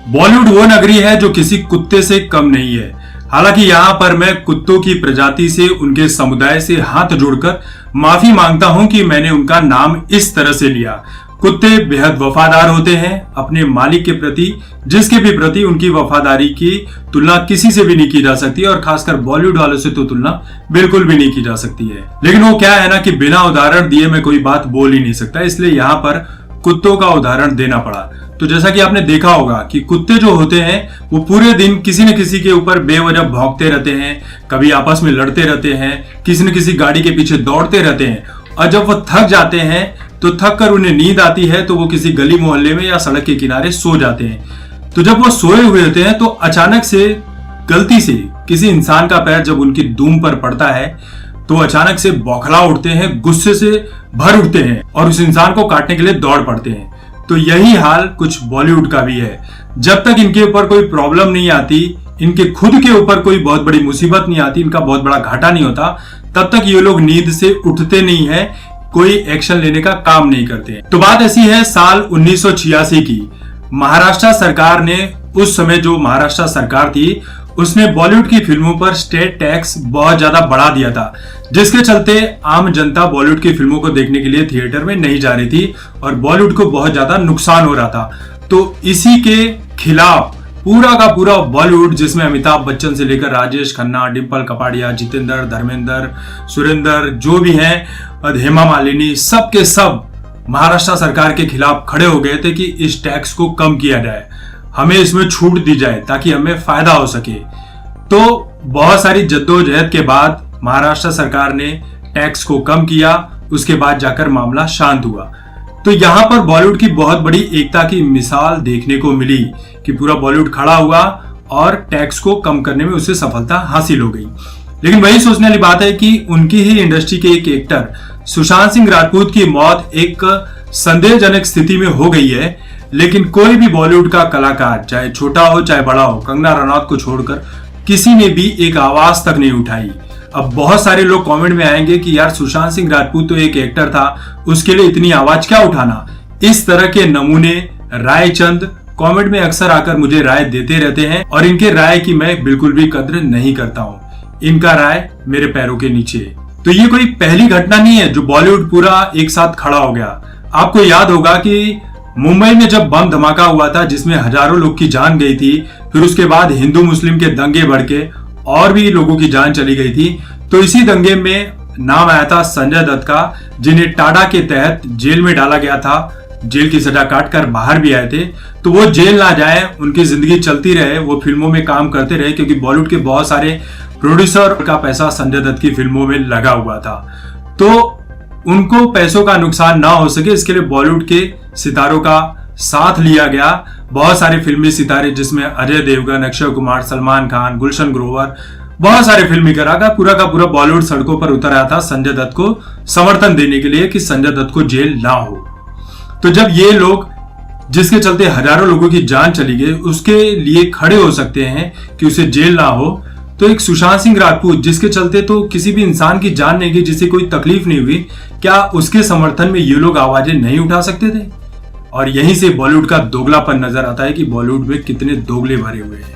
बॉलीवुड वो नगरी है जो किसी कुत्ते से कम नहीं है। हालांकि यहाँ पर मैं कुत्तों की प्रजाति से, उनके समुदाय से हाथ जोड़कर माफी मांगता हूँ कि मैंने उनका नाम इस तरह से लिया। कुत्ते बेहद वफादार होते हैं अपने मालिक के प्रति, जिसके भी प्रति उनकी वफादारी की तुलना किसी से भी नहीं की जा सकती और खासकर बॉलीवुड वालों से तो तुलना बिल्कुल भी नहीं की जा सकती है। लेकिन वो क्या है ना कि बिना उदाहरण दिए मैं कोई बात बोल ही नहीं सकता, इसलिए यहाँ पर कुत्तों का उदाहरण देना पड़ा। तो जैसा कि आपने देखा होगा कि कुत्ते जो होते हैं वो पूरे दिन किसी न किसी के ऊपर बेवजह भौंकते रहते हैं, कभी आपस में लड़ते रहते हैं, किसी न किसी गाड़ी के पीछे दौड़ते रहते हैं और जब वो थक जाते हैं तो थक कर उन्हें नींद आती है तो वो किसी गली मोहल्ले में या सड़क के किनारे सो जाते हैं। तो जब वो सोए हुए होते हैं तो अचानक से गलती से किसी इंसान का पैर जब उनकी दूम पर पड़ता है तो अचानक से बौखला उठते हैं, गुस्से से भर उठते हैं और उस इंसान को काटने के लिए दौड़ पड़ते हैं। तो यही हाल कुछ बॉलीवुड का भी है। जब तक इनके ऊपर कोई प्रॉब्लम नहीं आती, इनके खुद के ऊपर कोई बहुत बड़ी मुसीबत नहीं आती, इनका बहुत बड़ा घाटा नहीं होता, तब तक ये लोग नींद से उठते नहीं है, कोई एक्शन लेने का काम नहीं करते। तो बात ऐसी है साल 1986 की। महाराष्ट्र सरकार ने, उस समय जो महाराष्ट्र सरकार थी उसने बॉलीवुड की फिल्मों पर स्टेट टैक्स बहुत ज्यादा बढ़ा दिया था, जिसके चलते आम जनता बॉलीवुड की फिल्मों को देखने के लिए थिएटर में नहीं जा रही थी और बॉलीवुड को बहुत ज्यादा नुकसान हो रहा था। तो इसी के खिलाफ पूरा का पूरा बॉलीवुड, जिसमें अमिताभ बच्चन से लेकर राजेश खन्ना, डिम्पल कपाड़िया, जितेंद्र, धर्मेंद्र, सुरेंद्र, जो भी हैं, हेमा मालिनी, सब के सब महाराष्ट्र सरकार के खिलाफ खड़े हो गए थे कि इस टैक्स को कम किया जाए, हमें इसमें छूट दी जाए ताकि हमें फायदा हो सके। तो बहुत सारी जद्दोजहद के बाद महाराष्ट्र सरकार ने टैक्स को कम किया, उसके बाद जाकर मामला शांत हुआ। तो यहाँ पर बॉलीवुड की बहुत बड़ी एकता की मिसाल देखने को मिली कि पूरा बॉलीवुड खड़ा हुआ और टैक्स को कम करने में उसे सफलता हासिल हो गई। लेकिन वही सोचने वाली बात है कि उनकी ही इंडस्ट्री के एक एक्टर सुशांत सिंह राजपूत की मौत एक संदेहजनक स्थिति में हो गई है, लेकिन कोई भी बॉलीवुड का कलाकार, चाहे छोटा हो चाहे बड़ा हो, कंगना रनौत को छोड़कर किसी ने भी एक आवाज तक नहीं उठाई। अब बहुत सारे लोग कमेंट में आएंगे कि यार सुशांत सिंह राजपूत तो एक एक्टर था, उसके लिए इतनी आवाज क्या उठाना। इस तरह के नमूने रायचंद कमेंट में अक्सर आकर मुझे राय देते रहते हैं और इनके राय की मैं बिल्कुल भी कद्र नहीं करता हूँ। इनका राय मेरे पैरों के नीचे। तो ये कोई पहली घटना नहीं है जो बॉलीवुड पूरा एक साथ खड़ा हो गया। आपको याद होगा कि मुंबई में जब बम धमाका हुआ था जिसमें हजारों लोग की जान गई थी, फिर उसके बाद हिंदू मुस्लिम के दंगे भड़के और भी लोगों की जान चली गई थी। तो इसी दंगे में नाम आया था संजय दत्त का, जिन्हें टाडा के तहत जेल में डाला गया था, जेल की सजा काटकर बाहर भी आए थे। तो वो जेल ना जाए, उनकी जिंदगी चलती रहे, वो फिल्मों में काम करते रहे, क्योंकि बॉलीवुड के बहुत सारे प्रोड्यूसर का पैसा संजय दत्त की फिल्मों में लगा हुआ था। तो उनको पैसों का नुकसान ना हो सके, इसके लिए बॉलीवुड के सितारों का साथ लिया गया। बहुत सारे फिल्मी सितारे, जिसमें अजय देवगन, अक्षय कुमार, सलमान खान, गुलशन ग्रोवर, बहुत सारे फिल्मी का पूरा बॉलीवुड सड़कों पर उतर आया था संजय दत्त को समर्थन देने के लिए कि संजय दत्त को जेल ना हो। तो जब ये लोग, जिसके चलते हजारों लोगों की जान चली गई, उसके लिए खड़े हो सकते हैं कि उसे जेल ना हो, तो एक सुशांत सिंह राजपूत, जिसके चलते तो किसी भी इंसान की जान नहीं गई, जिसे कोई तकलीफ नहीं हुई, क्या उसके समर्थन में ये लोग आवाजें नहीं उठा सकते थे? और यहीं से बॉलीवुड का दोगलापन नजर आता है कि बॉलीवुड में कितने दोगले भरे हुए हैं।